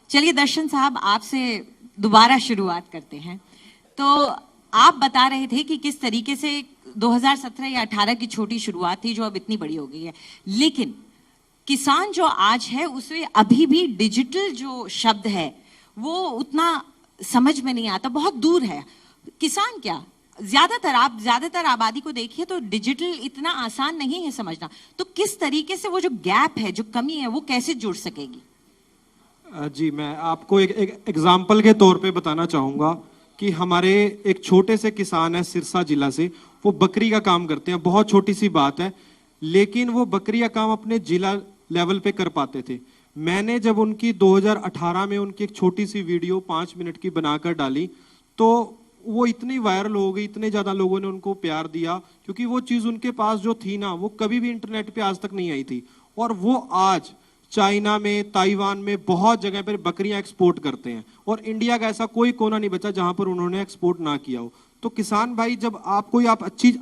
चलिए दर्शन साहब, आपसे दोबारा शुरुआत करते हैं। तो आप बता रहे थे कि किस तरीके से 2017 या 18 की छोटी शुरुआत थी जो अब इतनी बड़ी हो गई है, लेकिन किसान जो आज है उसमें अभी भी डिजिटल जो शब्द है वो उतना समझ में नहीं आता, बहुत दूर है। किसान क्या, ज्यादातर आबादी को देखिए तो डिजिटल इतना आसान नहीं है समझना। तो किस तरीके से वो जो गैप है, जो कमी है, वो कैसे जुड़ सकेगी? जी, मैं आपको एक एग्जाम्पल के तौर पे बताना चाहूँगा कि हमारे एक छोटे से किसान है सिरसा जिला से, वो बकरी का काम करते हैं। बहुत छोटी सी बात है, लेकिन वो बकरी का काम अपने जिला लेवल पे कर पाते थे। मैंने जब उनकी 2018 में उनकी एक छोटी सी वीडियो 5 मिनट की बनाकर डाली तो वो इतनी वायरल हो गई, इतने ज्यादा लोगों ने उनको प्यार दिया, क्योंकि वो चीज उनके पास जो थी ना, वो कभी भी इंटरनेट पे आज तक नहीं आई थी। और वो आज चाइना में, ताइवान में बहुत जगह पर बकरियां एक्सपोर्ट करते हैं, और इंडिया का ऐसा कोई कोना नहीं बचा जहां पर उन्होंने एक्सपोर्ट ना किया हो। तो किसान भाई, जब आप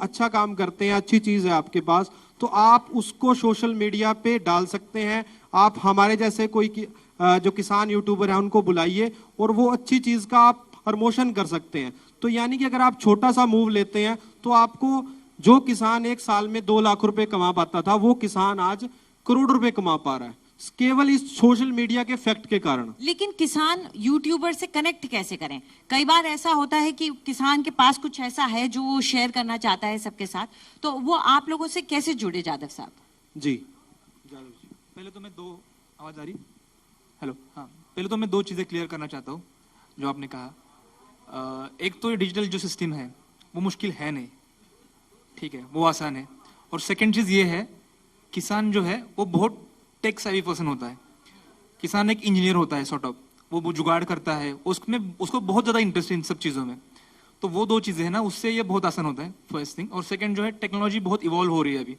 अच्छा काम करते हैं, अच्छी चीज है आपके पास, तो आप उसको सोशल मीडिया पे डाल सकते हैं। आप हमारे जैसे जो किसान यूट्यूबर हैं उनको बुलाइए और वो अच्छी चीज का आप प्रमोशन कर सकते हैं। तो यानी कि अगर आप छोटा सा मूव लेते हैं तो आपको, जो किसान एक साल में 2 लाख रुपए कमा पाता था, वो किसान आज करोड़ रुपए कमा पा रहा है, केवल इस सोशल मीडिया के फैक्ट के कारण। लेकिन किसान यूट्यूबर से कनेक्ट कैसे करें? कई बार ऐसा होता है कि किसान के पास कुछ ऐसा है जो वो शेयर करना चाहता है सबके साथ, तो वो आप लोगों से कैसे जुड़े जादव साहब? जी, पहले तो मैं आवाज आ रही? हेलो, हाँ, पहले तो मैं 2 चीजें क्लियर करना चाहता हूँ जो आपने कहा। एक तो ये डिजिटल जो सिस्टम है वो मुश्किल है नहीं, ठीक है, वो आसान है। और सेकंड चीज ये है, किसान जो है वो बहुत टेक सेवी पर्सन होता है। किसान एक इंजीनियर होता है, सॉर्ट ऑफ, वो जुगाड़ करता है, उसको बहुत ज्यादा इंटरेस्ट है इन सब चीजों में। तो वो 2 चीजें है ना, उससे ये बहुत आसान होता है, फर्स्ट थिंग। और सेकंड जो है, टेक्नोलॉजी बहुत इवॉल्व हो रही है अभी।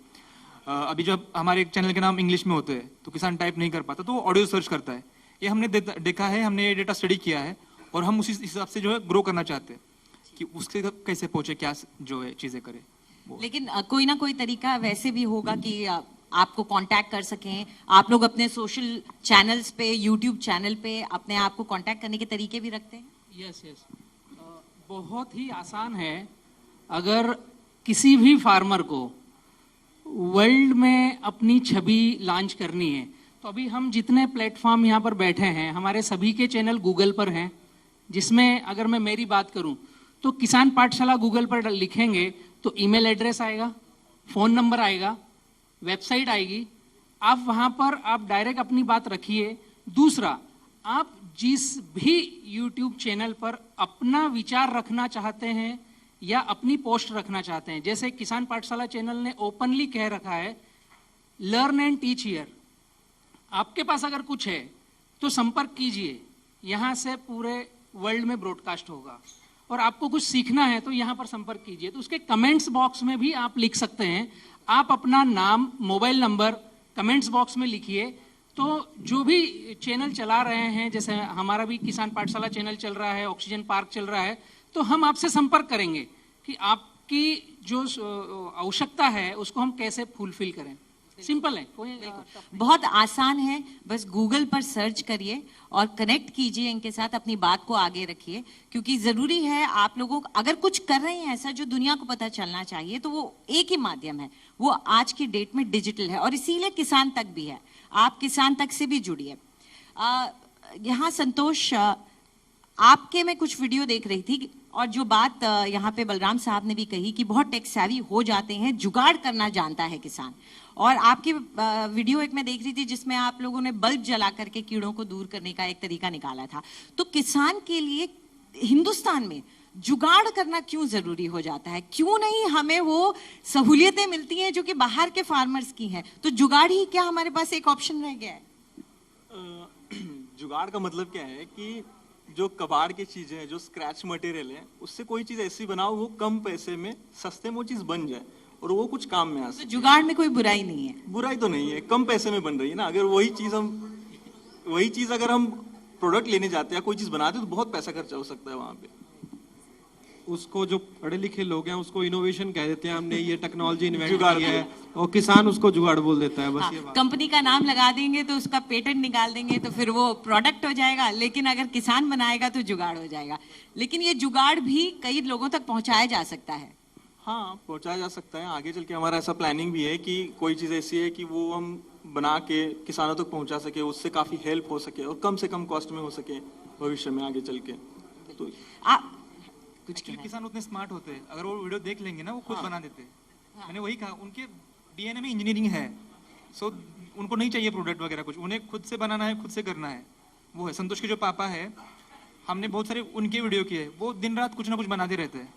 अभी जब हमारे चैनल के नाम इंग्लिश में होते हैं तो किसान टाइप नहीं कर पाता, तो वो ऑडियो सर्च करता है। ये हमने देखा है, हमने ये डेटा स्टडी किया है, और हम उसी हिसाब से जो है ग्रो करना चाहते हैं कि उसके कैसे पहुंचे, क्या जो है चीजें करे। लेकिन कोई ना कोई तरीका वैसे भी होगा कि आपको कांटेक्ट कर सकें। आप लोग अपने सोशल चैनल्स पे, यूट्यूब चैनल पे अपने आप को कांटेक्ट करने के तरीके भी रखते हैं? यस, बहुत ही आसान है। अगर किसी भी फार्मर को वर्ल्ड में अपनी छवि लॉन्च करनी है, तो अभी हम जितने प्लेटफॉर्म यहाँ पर बैठे हैं, हमारे सभी के चैनल गूगल पर हैं, जिसमें अगर मैं मेरी बात करूं तो किसान पाठशाला गूगल पर लिखेंगे तो ईमेल एड्रेस आएगा, फोन नंबर आएगा, वेबसाइट आएगी। आप वहां पर आप डायरेक्ट अपनी बात रखिए। दूसरा, आप जिस भी यूट्यूब चैनल पर अपना विचार रखना चाहते हैं या अपनी पोस्ट रखना चाहते हैं, जैसे किसान पाठशाला चैनल ने ओपनली कह रखा है, लर्न एंड टीच हियर। आपके पास अगर कुछ है तो संपर्क कीजिए, यहाँ से पूरे वर्ल्ड में ब्रॉडकास्ट होगा। और आपको कुछ सीखना है तो यहाँ पर संपर्क कीजिए। तो उसके कमेंट्स बॉक्स में भी आप लिख सकते हैं। आप अपना नाम, मोबाइल नंबर कमेंट्स बॉक्स में लिखिए। तो जो भी चैनल चला रहे हैं, जैसे हमारा भी किसान पाठशाला चैनल चल रहा है, ऑक्सीजन पार्क चल रहा है, तो हम आपसे संपर्क करेंगे कि आपकी जो आवश्यकता है उसको हम कैसे फुलफिल करें। सिंपल है, बहुत आसान है। बस गूगल पर सर्च करिए और कनेक्ट कीजिए इनके साथ, अपनी बात को आगे रखिए, क्योंकि जरूरी है आप लोगों को अगर कुछ कर रहे हैं ऐसा जो दुनिया को पता चलना चाहिए, तो वो एक ही माध्यम है, वो आज की डेट में डिजिटल है, और इसीलिए किसान तक भी है। आप किसान तक से भी जुड़िए। यहाँ संतोष, आपके मैं कुछ वीडियो देख रही थी, और जो बात यहाँ पे बलराम साहब ने भी कही कि बहुत टेक सेवी हो जाते हैं, जुगाड़ करना जानता है किसान। और आपकी वीडियो एक मैं देख रही थी जिसमें आप लोगों ने बल्ब जला करके कीड़ों को दूर करने का एक तरीका निकाला था। तो किसान के लिए हिंदुस्तान में जुगाड़ करना क्यों जरूरी हो जाता है? क्यों नहीं हमें वो सहूलियतें मिलती हैं जो कि बाहर के फार्मर्स की हैं? तो जुगाड़ ही क्या हमारे पास एक ऑप्शन रह गया है? जुगाड़ का मतलब क्या है कि जो कबाड़ की चीजें हैं, जो स्क्रैच मटेरियल है, उससे कोई चीज ऐसी बनाओ वो कम पैसे में, सस्ते में वो चीज बन जाए और वो कुछ काम में आ सके। तो जुगाड़ में कोई बुराई नहीं है? बुराई तो नहीं है, कम पैसे में बन रही है ना। अगर वही चीज अगर हम प्रोडक्ट लेने जाते हैं, कोई चीज बनाते हैं, तो बहुत पैसा खर्चा हो सकता है वहां पे। उसको जो पढ़े लिखे लोग हैं उसको इनोवेशन कह देते हैं, हमने ये टेक्नोलॉजी इन्वेंट की है, और किसान उसको जुगाड़ बोल देता है। बस ये बात। कंपनी का नाम लगा देंगे तो उसका पेटेंट निकाल देंगे तो फिर वो प्रोडक्ट हो जाएगा, लेकिन अगर किसान बनाएगा तो जुगाड़ हो जाएगा। लेकिन ये जुगाड़ भी कई लोगों तक पहुंचाया जा सकता है। हाँ, पहुंचाया जा सकता है। आगे चल के हमारा ऐसा प्लानिंग भी है कि कोई चीज़ ऐसी है कि वो हम बना के किसानों तक पहुंचा सके, उससे काफ़ी हेल्प हो सके और कम से कम कॉस्ट में हो सके भविष्य में आगे चल के। तो आप कुछ एक्चुअली किसान उतने स्मार्ट होते हैं, अगर वो वीडियो देख लेंगे ना वो खुद बना देते हैं। मैंने वही कहा, उनके डीएनए में इंजीनियरिंग है, सो उनको नहीं चाहिए प्रोडक्ट वगैरह कुछ, उन्हें खुद से बनाना है, खुद से करना है। वो है संतोष के जो पापा है, हमने बहुत सारे उनके वीडियो किए, वो दिन रात कुछ ना कुछ बनाते रहते हैं।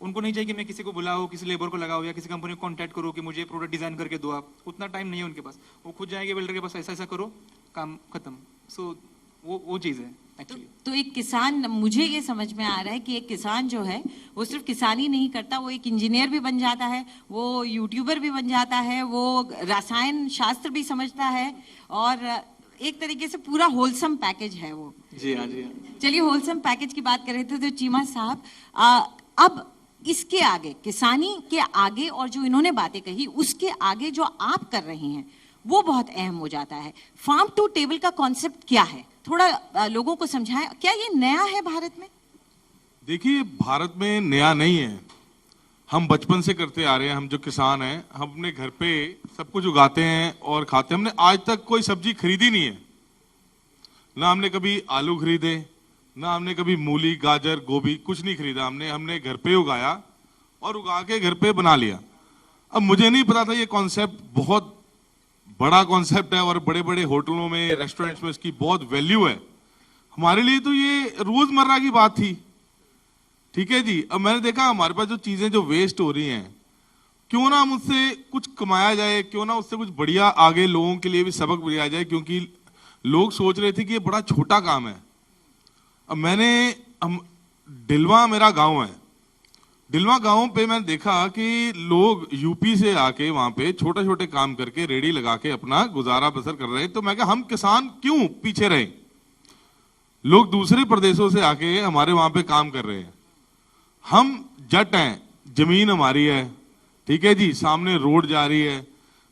उनको नहीं चाहिए कि मैं किसी को बुलाऊं, किसी लेबर को लगाऊं या किसी कंपनी को कांटेक्ट करूं कि मुझे प्रोडक्ट डिजाइन करके दो आप, उतना टाइम नहीं है उनके पास। वो खुद जाएंगे बिल्डर के पास, ऐसा ऐसा करो, काम खत्म। सो वो चीज़ है एक्चुअली। तो एक किसान, मुझे ये समझ में आ रहा है कि एक किसान जो है वो सिर्फ किसानी नहीं करता, वो एक इंजीनियर भी बन जाता है, वो यूट्यूबर भी बन जाता है, वो रसायन शास्त्र भी समझता है, और एक तरीके से पूरा होलसम पैकेज है वो। जी हाँ, जी हाँ। चलिए, होलसम पैकेज की बात कर रहे थे तो चीमा साहब, अब इसके आगे, किसानी के आगे और जो इन्होंने बातें कही उसके आगे जो आप कर रहे हैं वो बहुत अहम हो जाता है। फार्म टू टेबल का कॉन्सेप्ट क्या है, थोड़ा लोगों को समझाएं। क्या ये नया है भारत में? देखिए, भारत में नया नहीं है, हम बचपन से करते आ रहे हैं। हम जो किसान हैं, हम अपने घर पे सब कुछ उगाते हैं और खाते हैं। हमने आज तक कोई सब्जी खरीदी नहीं है, ना हमने कभी आलू खरीदे, ना हमने कभी मूली, गाजर, गोभी कुछ नहीं खरीदा। हमने घर पे उगाया और उगा के घर पे बना लिया। अब मुझे नहीं पता था ये कॉन्सेप्ट बहुत बड़ा कॉन्सेप्ट है और बड़े बड़े होटलों में, रेस्टोरेंट्स में इसकी बहुत वैल्यू है। हमारे लिए तो ये रोजमर्रा की बात थी। ठीक है जी। अब मैंने देखा हमारे पास जो चीजें जो वेस्ट हो रही हैं, क्यों ना हम उससे कुछ कमाया जाए, क्यों ना उससे कुछ बढ़िया आगे लोगों के लिए भी सबक दिया जाए, क्योंकि लोग सोच रहे थे कि ये बड़ा छोटा काम है। अब डिलवा मेरा गांव है, डिलवा गांव पे मैंने देखा कि लोग यूपी से आके वहां पे छोटे छोटे काम करके रेडी लगा के अपना गुजारा बसर कर रहे हैं। तो मैं कहा, हम किसान क्यों पीछे रहे? लोग दूसरे प्रदेशों से आके हमारे वहां पे काम कर रहे हैं। हम जट हैं, जमीन हमारी है, ठीक है जी, सामने रोड जा रही है।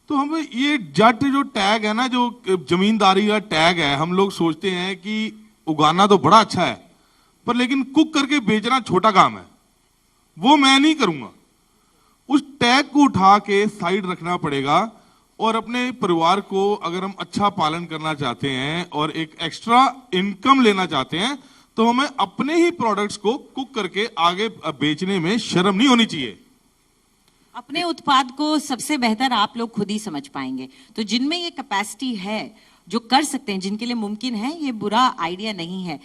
तो हमें ये जट जो टैग है ना, जो जमींदारी का टैग है, हम लोग सोचते हैं कि उगाना तो बड़ा अच्छा है, पर लेकिन कुक करके बेचना छोटा काम है, वो मैं नहीं करूंगा। उस टैग को उठा के साइड रखना पड़ेगा और अपने परिवार को अगर हम अच्छा पालन करना चाहते हैं और एक एक्स्ट्रा इनकम लेना चाहते हैं, तो हमें अपने ही प्रोडक्ट्स को कुक करके आगे बेचने में शर्म नहीं होनी चाहिए। अपने उत्पाद को सबसे बेहतर आप लोग खुद ही समझ पाएंगे। तो जिनमें ये कैपेसिटी है, जो कर सकते हैं, जिनके लिए मुमकिन है, ये बुरा आइडिया नहीं है।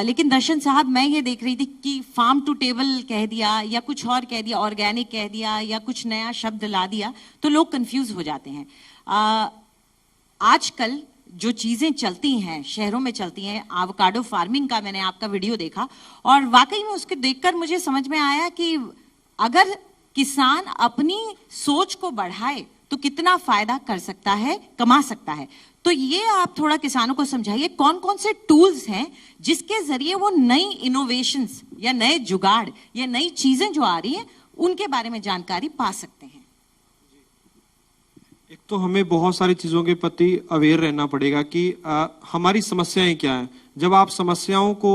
लेकिन दर्शन साहब, मैं ये देख रही थी कि फार्म टू टेबल कह दिया या कुछ और कह दिया, ऑर्गेनिक कह दिया या कुछ नया शब्द ला दिया तो लोग कंफ्यूज हो जाते हैं। आजकल जो चीजें चलती हैं, शहरों में चलती हैं, एवोकाडो फार्मिंग का मैंने आपका वीडियो देखा और वाकई में उसके देखकर मुझे समझ में आया कि अगर किसान अपनी सोच को बढ़ाए तो कितना फायदा कर सकता है, कमा सकता है। तो ये आप थोड़ा किसानों को समझाइए, कौन कौन से टूल्स हैं जिसके जरिए वो नई इनोवेशंस या नए जुगाड़ या नई चीजें जो आ रही हैं उनके बारे में जानकारी पा सकते हैं। एक तो हमें बहुत सारी चीजों के प्रति अवेयर रहना पड़ेगा कि हमारी समस्याएं क्या हैं। जब आप समस्याओं को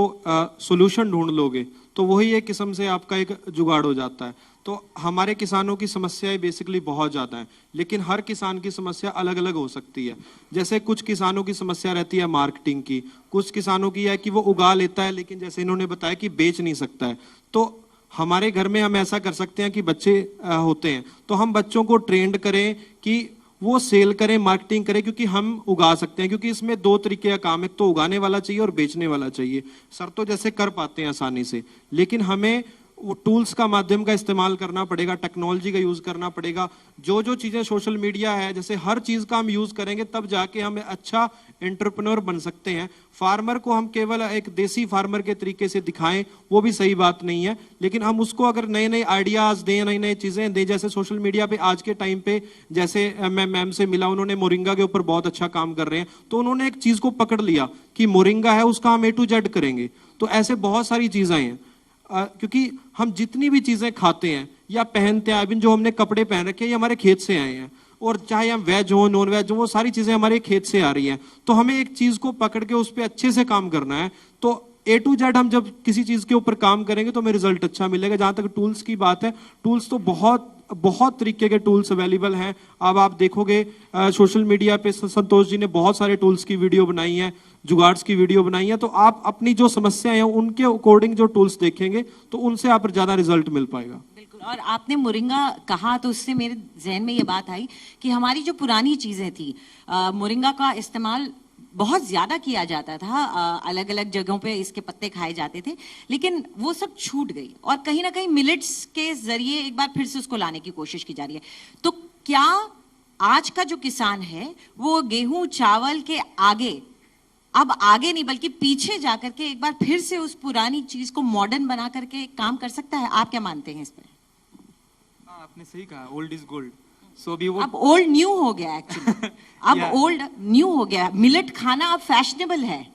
सॉल्यूशन ढूंढ लोगे तो वही एक किस्म से आपका एक जुगाड़ हो जाता है। तो हमारे किसानों की समस्याएं बेसिकली बहुत ज़्यादा हैं, लेकिन हर किसान की समस्या अलग अलग हो सकती है। जैसे कुछ किसानों की समस्या रहती है मार्केटिंग की, कुछ किसानों की है कि वो उगा लेता है लेकिन जैसे इन्होंने बताया कि बेच नहीं सकता है। तो हमारे घर में हम ऐसा कर सकते हैं कि बच्चे होते हैं तो हम बच्चों को ट्रेंड करें कि वो सेल करें, मार्केटिंग करें, क्योंकि हम उगा सकते हैं। क्योंकि इसमें दो तरीके का काम है, एक तो उगाने वाला चाहिए और बेचने वाला चाहिए। सर तो जैसे कर पाते हैं आसानी से, लेकिन हमें वो टूल्स का माध्यम का इस्तेमाल करना पड़ेगा, टेक्नोलॉजी का यूज करना पड़ेगा। जो जो चीजें सोशल मीडिया है, जैसे हर चीज का हम यूज करेंगे तब जाके हम अच्छा एंटरप्रेन्योर बन सकते हैं। फार्मर को हम केवल एक देसी फार्मर के तरीके से दिखाएं वो भी सही बात नहीं है, लेकिन हम उसको अगर नए नए आइडियाज दें, नई नई चीजें दें। जैसे सोशल मीडिया पे आज के टाइम पे, जैसे मैं मैम से मिला, उन्होंने मोरिंगा के ऊपर बहुत अच्छा काम कर रहे हैं। तो उन्होंने एक चीज को पकड़ लिया कि मोरिंगा है, उसका हम A to Z करेंगे। तो ऐसे बहुत सारी चीजें हैं। क्योंकि हम जितनी भी चीजें खाते हैं या पहनते हैं, अभी जो हमने कपड़े पहन रखे हैं ये हमारे खेत से आए हैं, और चाहे हम वेज हो नॉन वेज हो वो सारी चीजें हमारे खेत से आ रही हैं। तो हमें एक चीज को पकड़ के उस पर अच्छे से काम करना है। तो A to Z हम जब किसी चीज के ऊपर काम करेंगे तो हमें रिजल्ट अच्छा मिलेगा। जहां तक टूल्स की बात है, टूल्स तो बहुत बहुत तरीके के टूल्स अवेलेबल हैं। अब आप देखोगे सोशल मीडिया पे संतोष जी ने बहुत सारे टूल्स की वीडियो बनाई है, जुगाड़्स की वीडियो बनाई है। तो आप अपनी जो समस्याएं हैं उनके अकॉर्डिंग जो टूल्स देखेंगे तो उनसे आप ज्यादा रिजल्ट मिल पाएगा। बिल्कुल। और आपने मोरिंगा कहा तो उससे मेरे जहन में ये बात आई कि हमारी जो पुरानी चीजें थी, मोरिंगा का इस्तेमाल बहुत ज्यादा किया जाता था, अलग अलग जगहों पे इसके पत्ते खाए जाते थे, लेकिन वो सब छूट गई और कहीं ना कहीं मिलेट्स के जरिए एक बार फिर से उसको लाने की कोशिश की जा रही है। तो क्या आज का जो किसान है वो गेहूं चावल के आगे, अब आगे नहीं बल्कि पीछे जाकर के एक बार फिर से उस पुरानी चीज को मॉडर्न बना करके काम कर सकता है? आप क्या मानते हैं इस पर? हाँ, आपने सही कहा, ओल्ड इज गोल्ड। सो अभी वो अब ओल्ड न्यू हो गया एक्चुअली। अब ओल्ड न्यू हो गया, मिलेट खाना अब फैशनेबल है।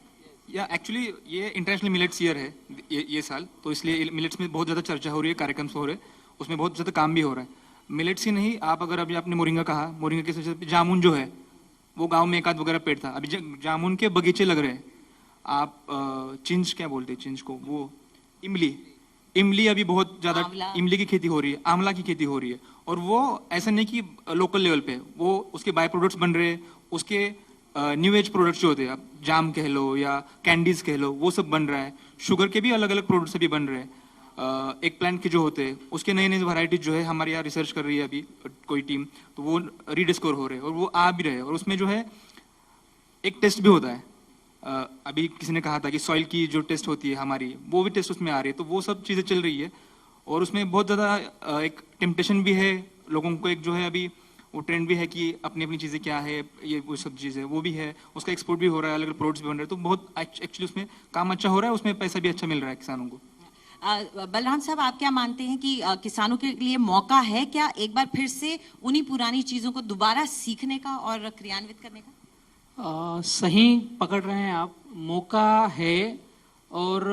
या एक्चुअली ये इंटरनेशनल मिलेट्स ईयर है ये साल, तो इसलिए मिलेट्स में बहुत ज्यादा चर्चा हो रही है, कार्यक्रम हो रहे हैं, उसमें बहुत ज्यादा काम भी हो रहा है। मिलेट्स ही नहीं, आप अगर अभी आपने मोरिंगा कहा, मोरिंगा के साथ जामुन जो है वो गांव में एक आध वगैरह पेड़ था, अभी जामुन के बगीचे लग रहे हैं। आप चिंच क्या बोलते हैं चिंच को, वो इमली अभी बहुत ज्यादा इमली की खेती हो रही है, आंवला की खेती हो रही है। और वो ऐसा नहीं कि लोकल लेवल पे, वो उसके बाय प्रोडक्ट्स बन रहे हैं, उसके न्यू एज प्रोडक्ट्स जो होते हैं, आप जाम कह लो या कैंडीज कह लो, वो सब बन रहा है। शुगर के भी अलग अलग प्रोडक्ट्स अभी बन रहे हैं। एक प्लांट के जो होते हैं उसके नए नए वैरायटी जो है हमारे यहाँ रिसर्च कर रही है अभी कोई टीम, तो वो रीडिस्कवर हो रहे हैं और वो आ भी रहे हैं। और उसमें जो है एक टेस्ट भी होता है, अभी किसी ने कहा था कि सॉइल की जो टेस्ट होती है हमारी, वो भी टेस्ट उसमें आ रही है। तो वो सब चीजें चल रही है और उसमें बहुत ज्यादा एक टेम्पटेशन भी है लोगों को, एक जो है अभी वो ट्रेंड भी है कि अपनी अपनी चीजें क्या है, ये वो सब चीजें वो भी है, उसका एक्सपोर्ट भी हो रहा है, अलग अलग प्रोडक्ट्स भी बन रहे हैं। तो बहुत एक्चुअली उसमें काम अच्छा हो रहा है, उसमें पैसा भी अच्छा मिल रहा है किसानों को। बलराम साहब, आप क्या मानते हैं कि किसानों के लिए मौका है क्या एक बार फिर से उन्हीं पुरानी चीजों को दोबारा सीखने का और क्रियान्वित करने का? सही पकड़ रहे हैं आप, मौका है। और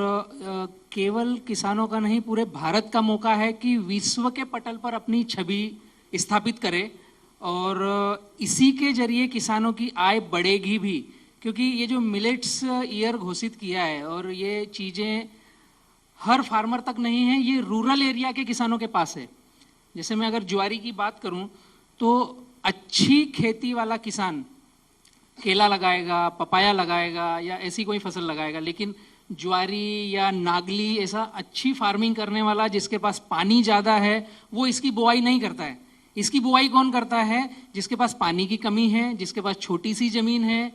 केवल किसानों का नहीं, पूरे भारत का मौका है कि विश्व के पटल पर अपनी छवि स्थापित करे और इसी के जरिए किसानों की आय बढ़ेगी भी। क्योंकि ये जो मिलेट्स ईयर घोषित किया है और ये चीज़ें हर फार्मर तक नहीं है, ये रूरल एरिया के किसानों के पास है। जैसे मैं अगर ज्वारी की बात करूं तो अच्छी खेती वाला किसान केला लगाएगा, पपाया लगाएगा या ऐसी कोई फसल लगाएगा, लेकिन ज्वारी या नागली ऐसा अच्छी फार्मिंग करने वाला जिसके पास पानी ज़्यादा है वो इसकी बुआई नहीं करता है। इसकी बुआई कौन करता है? जिसके पास पानी की कमी है, जिसके पास छोटी सी जमीन है,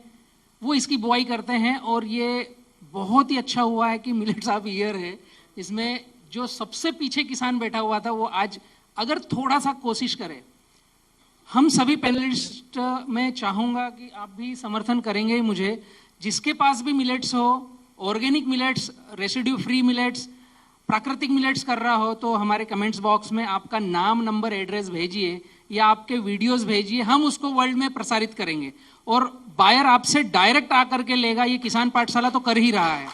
वो इसकी बुआई करते हैं। और ये बहुत ही अच्छा हुआ है कि मिलेट्स ऑफ ईयर है, इसमें जो सबसे पीछे किसान बैठा हुआ था वो आज अगर थोड़ा सा कोशिश करे। हम सभी पैनलिस्ट में चाहूंगा कि आप भी समर्थन करेंगे मुझे, जिसके पास भी मिलेट्स हो, organic millets, residue free millets, प्राकृतिक मिलेट्स कर रहा हो, तो हमारे कमेंट्स बॉक्स में आपका नाम, नंबर, एड्रेस भेजिए या आपके वीडियोस भेजिए, हम उसको वर्ल्ड में प्रसारित करेंगे। और बायर आपसे डायरेक्ट आकर के लेगा, ये किसान पाठशाला तो कर ही रहा है।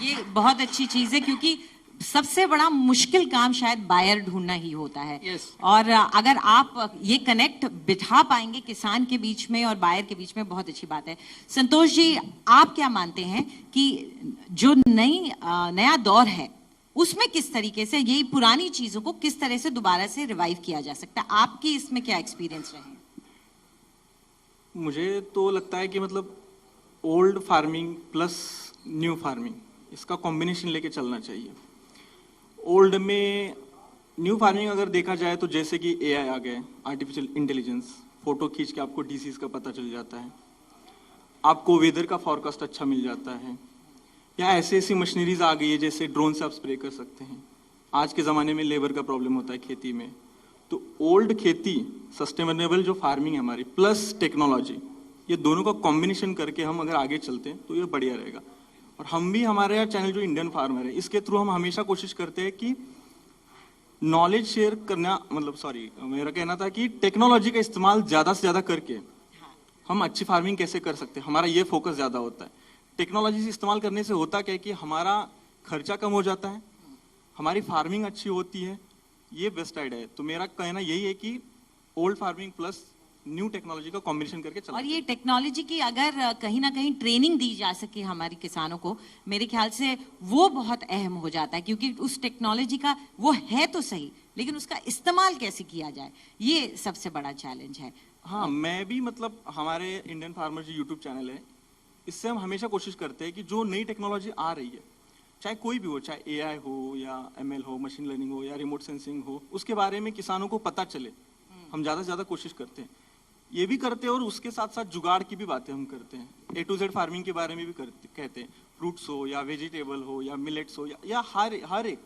ये बहुत अच्छी चीज है क्योंकि सबसे बड़ा मुश्किल काम शायद बायर ढूंढना ही होता है। Yes. और अगर आप ये कनेक्ट बिठा पाएंगे किसान के बीच में और बायर के बीच में, बहुत अच्छी बात है। संतोष जी, आप क्या मानते हैं कि जो नया दौर है उसमें किस तरीके से यही पुरानी चीजों को किस तरह से दोबारा से रिवाइव किया जा सकता है? आपकी इसमें क्या एक्सपीरियंस रहे? मुझे तो लगता है कि मतलब old farming plus new farming, इसका कॉम्बिनेशन लेके चलना चाहिए। ओल्ड में न्यू फार्मिंग अगर देखा जाए तो जैसे कि एआई आ गए, आर्टिफिशियल इंटेलिजेंस, फोटो खींच के आपको डिसीज का पता चल जाता है, आपको वेदर का फॉरकास्ट अच्छा मिल जाता है, या ऐसी ऐसी मशीनरीज आ गई है जैसे ड्रोन से आप स्प्रे कर सकते हैं। आज के ज़माने में लेबर का प्रॉब्लम होता है खेती में, तो ओल्ड खेती, सस्टेनेबल जो फार्मिंग है हमारी, प्लस टेक्नोलॉजी, ये दोनों का कॉम्बिनेशन करके हम अगर आगे चलते हैं तो ये बढ़िया रहेगा। और हम भी, हमारे यहाँ चैनल जो इंडियन फार्मर है, इसके थ्रू हम हमेशा कोशिश करते हैं कि नॉलेज शेयर करना, मेरा कहना था कि टेक्नोलॉजी का इस्तेमाल ज़्यादा से ज़्यादा करके हम अच्छी फार्मिंग कैसे कर सकते हैं, हमारा ये फोकस ज़्यादा होता है। टेक्नोलॉजी से इस्तेमाल करने से होता क्या है कि हमारा खर्चा कम हो जाता है, हमारी फार्मिंग अच्छी होती है, ये बेस्ट आइडिया है। तो मेरा कहना यही है कि old farming plus new technology का कॉम्बिनेशन करके चला। और ये टेक्नोलॉजी की अगर कहीं ना कहीं ट्रेनिंग दी जा सके हमारे किसानों को, मेरे ख्याल से वो बहुत अहम हो जाता है, क्योंकि उस टेक्नोलॉजी का वो है तो सही, लेकिन उसका इस्तेमाल कैसे किया जाए ये सबसे बड़ा चैलेंज है। हाँ, मैं भी मतलब हमारे इंडियन फार्मर जो यूट्यूब चैनल है, इससे हम हमेशा कोशिश करते हैं कि जो नई टेक्नोलॉजी आ रही है, चाहे कोई भी हो, चाहे एआई हो या एमएल हो, मशीन लर्निंग हो या रिमोट सेंसिंग हो, उसके बारे में किसानों को पता चले, हम ज्यादा से ज्यादा कोशिश करते हैं। ये भी करते हैं और उसके साथ साथ जुगाड़ की भी बातें हम करते हैं। A to Z फार्मिंग के बारे में भी कहते हैं, फ्रूट्स हो या वेजिटेबल हो या मिलेट्स हो या हर एक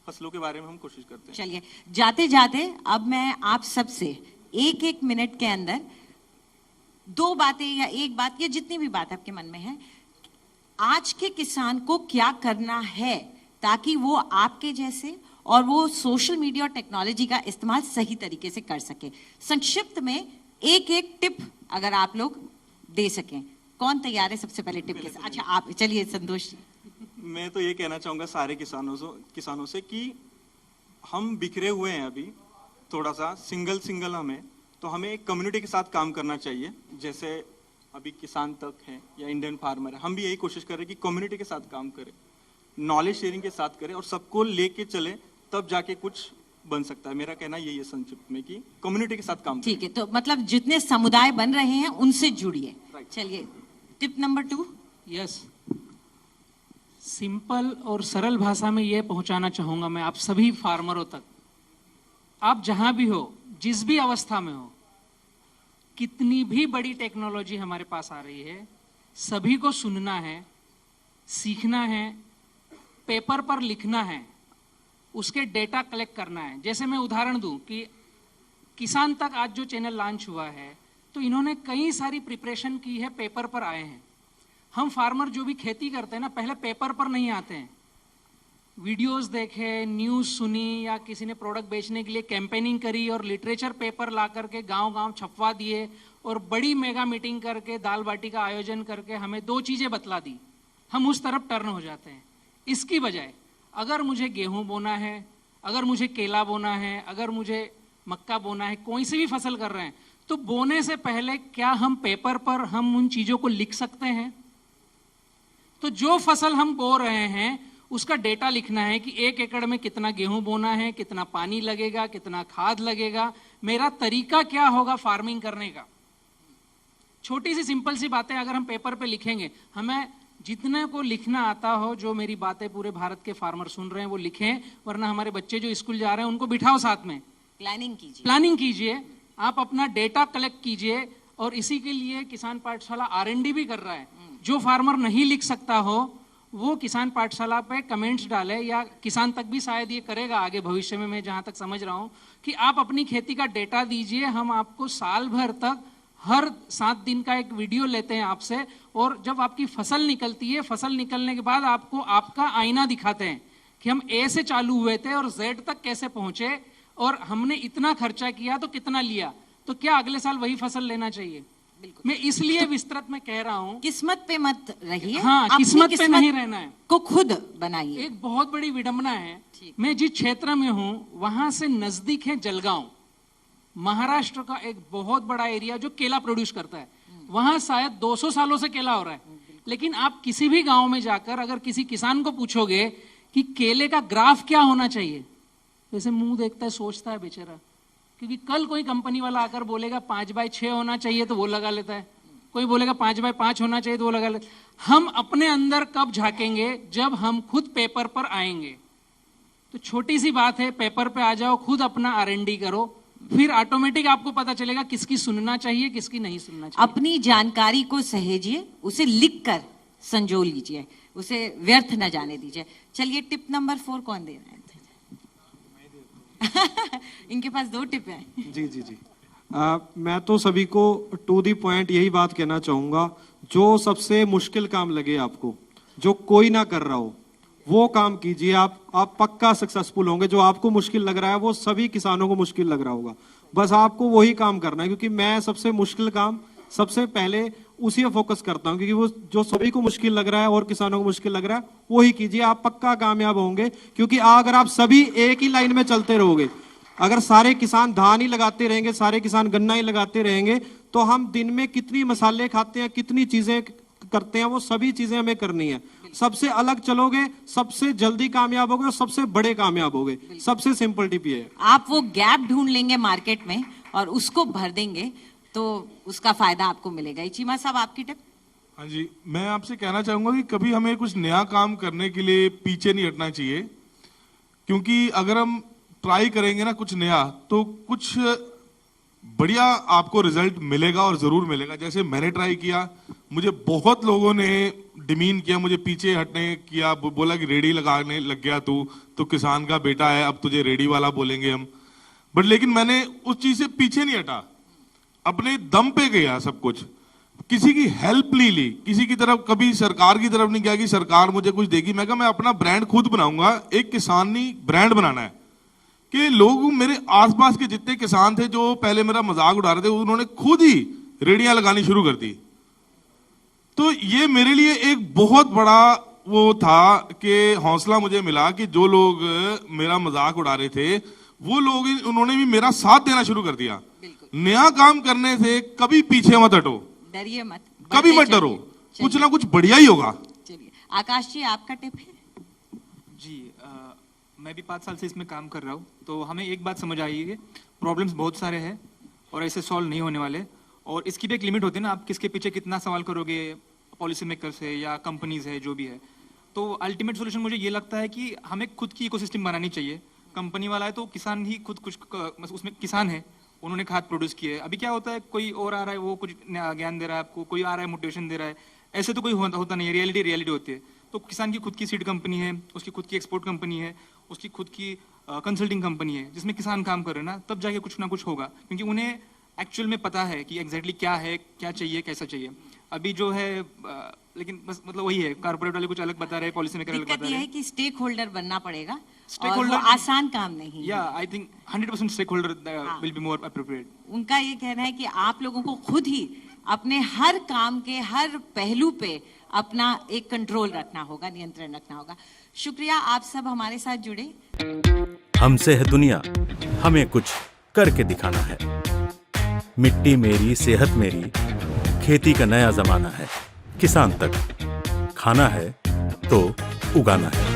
फसलों के बारे में हम कोशिश करते हैं। चलिए, जाते जाते अब मैं आप सबसे एक एक मिनट के अंदर दो बातें या एक बात या जितनी भी बात आपके मन में है, आज के किसान को क्या करना है ताकि वो आपके जैसे और वो सोशल मीडिया और टेक्नोलॉजी का इस्तेमाल सही तरीके से कर सके। संक्षिप्त में एक एक टिप अगर आप लोग दे सकें। कौन तैयार है सबसे पहले टिप के साथ? अच्छा, आप चलिए संतोष जी। मैं तो ये कहना चाहूंगा सारे किसानों से कि हम बिखरे हुए हैं अभी, थोड़ा सा सिंगल हमें, तो हमें एक कम्युनिटी के साथ काम करना चाहिए। जैसे अभी किसान तक है या इंडियन फार्मर है, हम भी यही कोशिश करें कि कम्युनिटी के साथ काम करें, नॉलेज शेयरिंग के साथ करें और सबको लेके चले, तब जाके कुछ बन सकता है। मेरा कहना यही है संक्षिप्त में कि कम्युनिटी के साथ काम। ठीक है, तो मतलब जितने समुदाय बन रहे हैं उनसे जुड़िए। चलिए, टिप नंबर 2। यस, सिंपल और सरल भाषा में यह पहुंचाना चाहूंगा मैं आप सभी फार्मरों तक, आप जहां भी हो, जिस भी अवस्था में हो, कितनी भी बड़ी टेक्नोलॉजी हमारे पास आ रही है, सभी को सुनना है, सीखना है, पेपर पर लिखना है, उसके डेटा कलेक्ट करना है। जैसे मैं उदाहरण दूं कि किसान तक आज जो चैनल लॉन्च हुआ है, तो इन्होंने कई सारी प्रिपरेशन की है, पेपर पर आए हैं। हम फार्मर जो भी खेती करते हैं ना, पहले पेपर पर नहीं आते हैं, वीडियोस देखे, न्यूज़ सुनी, या किसी ने प्रोडक्ट बेचने के लिए कैंपेनिंग करी और लिटरेचर पेपर ला करके गांव-गांव छपवा दिए और बड़ी मेगा मीटिंग करके दाल बाटी का आयोजन करके हमें 2 चीजें बतला दी। हम उस तरफ टर्न हो जाते हैं। इसकी बजाय अगर मुझे गेहूं बोना है, अगर मुझे केला बोना है, अगर मुझे मक्का बोना है, कोई सी भी फसल कर रहे हैं, तो बोने से पहले क्या हम पेपर पर हम उन चीजों को लिख सकते हैं? तो जो फसल हम बो रहे हैं उसका डेटा लिखना है कि 1 एकड़ में कितना गेहूं बोना है, कितना पानी लगेगा, कितना खाद लगेगा, मेरा तरीका क्या होगा फार्मिंग करने का। छोटी सी सिंपल सी बातें अगर हम पेपर पे लिखेंगे, हमें जितने को लिखना आता हो, जो मेरी बातें पूरे भारत के फार्मर सुन रहे हैं वो लिखें, वरना हमारे बच्चे जो स्कूल जा रहे हैं उनको बिठाओ साथ में, प्लानिंग कीजिए, आप अपना डेटा कलेक्ट कीजिए। और इसी के लिए किसान पाठशाला R&D भी कर रहा है। जो फार्मर नहीं लिख सकता हो वो किसान पाठशाला पे कमेंट्स डाले, या किसान तक भी शायद ये करेगा आगे भविष्य में, मैं जहां तक समझ रहा हूं, कि आप अपनी खेती का डेटा दीजिए, हम आपको साल भर तक हर 7 दिन का एक वीडियो लेते हैं आपसे, और जब आपकी फसल निकलती है, फसल निकलने के बाद आपको आपका आईना दिखाते हैं कि हम A से चालू हुए थे और Z तक कैसे पहुंचे, और हमने इतना खर्चा किया तो कितना लिया, तो क्या अगले साल वही फसल लेना चाहिए? मैं इसलिए विस्तृत में कह रहा हूं, किस्मत पे मत रहिए। हाँ, किस्मत पे नहीं रहना है, को खुद बनाइए। एक बहुत बड़ी विडंबना है, मैं जिस क्षेत्र में हूं वहां से नजदीक है जलगांव, महाराष्ट्र का एक बहुत बड़ा एरिया जो केला प्रोड्यूस करता है। वहां शायद 200 सालों से केला हो रहा है, लेकिन आप किसी भी गांव में जाकर अगर किसी किसान को पूछोगे कि केले का ग्राफ क्या होना चाहिए, वैसे मुंह देखता है, सोचता है बेचारा, क्योंकि कल कोई कंपनी वाला आकर बोलेगा 5/6 होना चाहिए तो वो लगा लेता है, कोई बोलेगा 5/5 होना चाहिए तो वो लगा लेता है। हम अपने अंदर कब झांकेंगे? जब हम खुद पेपर पर आएंगे। तो छोटी सी बात है, पेपर पे आ जाओ, खुद अपना R&D करो, फिर ऑटोमेटिक आपको पता चलेगा किसकी सुनना चाहिए, किसकी नहीं सुनना चाहिए। अपनी जानकारी को सहेजिए, उसे लिखकर संजो लीजिए, उसे व्यर्थ न जाने दीजिए। चलिए, टिप नंबर 4 कौन दे रहा है? इनके पास 2 टिप है। जी। मैं तो सभी को टू दी पॉइंट यही बात कहना चाहूंगा, जो सबसे मुश्किल काम लगे आपको, जो कोई ना कर रहा हो, वो काम कीजिए। आप पक्का सक्सेसफुल होंगे। जो आपको मुश्किल लग रहा है वो सभी किसानों को मुश्किल लग रहा होगा, बस आपको वही काम करना है। क्योंकि मैं सबसे मुश्किल काम सबसे पहले उसी पे फोकस करता हूँ, क्योंकि वो जो सभी को मुश्किल लग रहा है और किसानों को मुश्किल लग रहा है वही कीजिए, आप पक्का कामयाब होंगे। क्योंकि अगर आप सभी एक ही लाइन में चलते रहोगे, अगर सारे किसान धान ही लगाते रहेंगे, सारे किसान गन्ना ही लगाते रहेंगे, तो हम दिन में कितनी मसाले खाते हैं, कितनी चीजें करते हैं, वो सभी चीजें हमें करनी है। सबसे अलग चलोगे, सबसे जल्दी कामयाब होगे और सबसे बड़े कामयाब होगे। सबसे सिंपल टिप ये है। आप वो गैप ढूंढ लेंगे मार्केट में और उसको भर देंगे तो उसका फायदा आपको मिलेगा। चीमा साहब, आपकी टिप? हाँ जी, मैं आपसे कहना चाहूंगा कि कभी हमें कुछ नया काम करने के लिए पीछे नहीं हटना चाहिए, क्योंकि अगर हम ट्राई करेंगे ना कुछ नया, तो कुछ बढ़िया आपको रिजल्ट मिलेगा और जरूर मिलेगा। जैसे मैंने ट्राई किया, मुझे बहुत लोगों ने डिमीन किया, मुझे पीछे हटने किया, बोला कि रेडी लगाने लग गया तू, तो किसान का बेटा है, अब तुझे रेडी वाला बोलेंगे हम। बट लेकिन मैंने उस चीज से पीछे नहीं हटा, अपने दम पे गया सब कुछ, किसी की हेल्प नहीं ली, किसी की तरफ, कभी सरकार की तरफ नहीं गया कि सरकार मुझे कुछ देगी। मैं कहा मैं अपना ब्रांड खुद बनाऊंगा, एक किसानी ब्रांड बनाना है। कि लोग, मेरे आसपास के जितने किसान थे जो पहले मेरा मजाक उड़ा रहे थे, उन्होंने खुद ही रेडियां लगानी शुरू कर दी। तो ये मेरे लिए एक बहुत बड़ा वो था कि हौसला मुझे मिला कि जो लोग मेरा मजाक उड़ा रहे थे, वो लोग, उन्होंने भी मेरा साथ देना शुरू कर दिया। नया काम करने से कभी पीछे मत हटो, डरिए मत, कभी मत डरो, कुछ ना कुछ बढ़िया ही होगा। चलिए आकाश जी, आपका टिप है? जी, मैं भी 5 साल से इसमें काम कर रहा हूँ, तो हमें एक बात समझ आई है कि प्रॉब्लम्स बहुत सारे हैं और ऐसे सॉल्व नहीं होने वाले, और इसकी भी एक लिमिट होती है ना, आप किसके पीछे कितना सवाल करोगे, पॉलिसी मेकर से या कंपनीज है जो भी है। तो अल्टीमेट सोल्यूशन मुझे ये लगता है कि हमें खुद की इकोसिस्टम बनानी चाहिए। कंपनी वाला है तो किसान ही खुद कुछ, उसमें किसान है, उन्होंने खाद प्रोड्यूस किया है। अभी क्या होता है, कोई और आ रहा है, वो कुछ ज्ञान दे रहा है आपको, कोई आ रहा है मोटिवेशन दे रहा है, ऐसे तो कोई होता नहीं है। रियलिटी होती है। तो किसान की खुद की सीड कंपनी है, उसकी खुद की एक्सपोर्ट कंपनी है, उसकी खुद की कंसल्टिंग कंपनी है, जिसमें किसान काम कर रहे हैं ना, तब जाके कुछ ना कुछ होगा, क्योंकि उन्हें एक्चुअल में पता है कि एग्जैक्टली क्या है, क्या चाहिए, कैसा चाहिए। अभी जो है लेकिन बस मतलब वही है, कारपोरेट वाले कुछ अलग बता रहे हैं, पॉलिसी मेकर अलग दिक्कत बता ये रहे है हैं। कि स्टेक होल्डर बनना पड़ेगा, Stakeholder- और वो आसान काम नहीं है। या I think 100% stakeholder will be more appropriate. उनका ये कहना है कि आप लोगों को खुद ही अपने हर काम के हर पहलू पे अपना एक कंट्रोल रखना होगा, नियंत्रण रखना होगा। शुक्रिया, आप सब हमारे साथ जुड़े। हमसे है दुनिया, हमें कुछ करके दिखाना है। मिट्टी मेरी, सेहत मेरी, खेती का नया जमाना है। किसान तक खाना है तो उगाना है।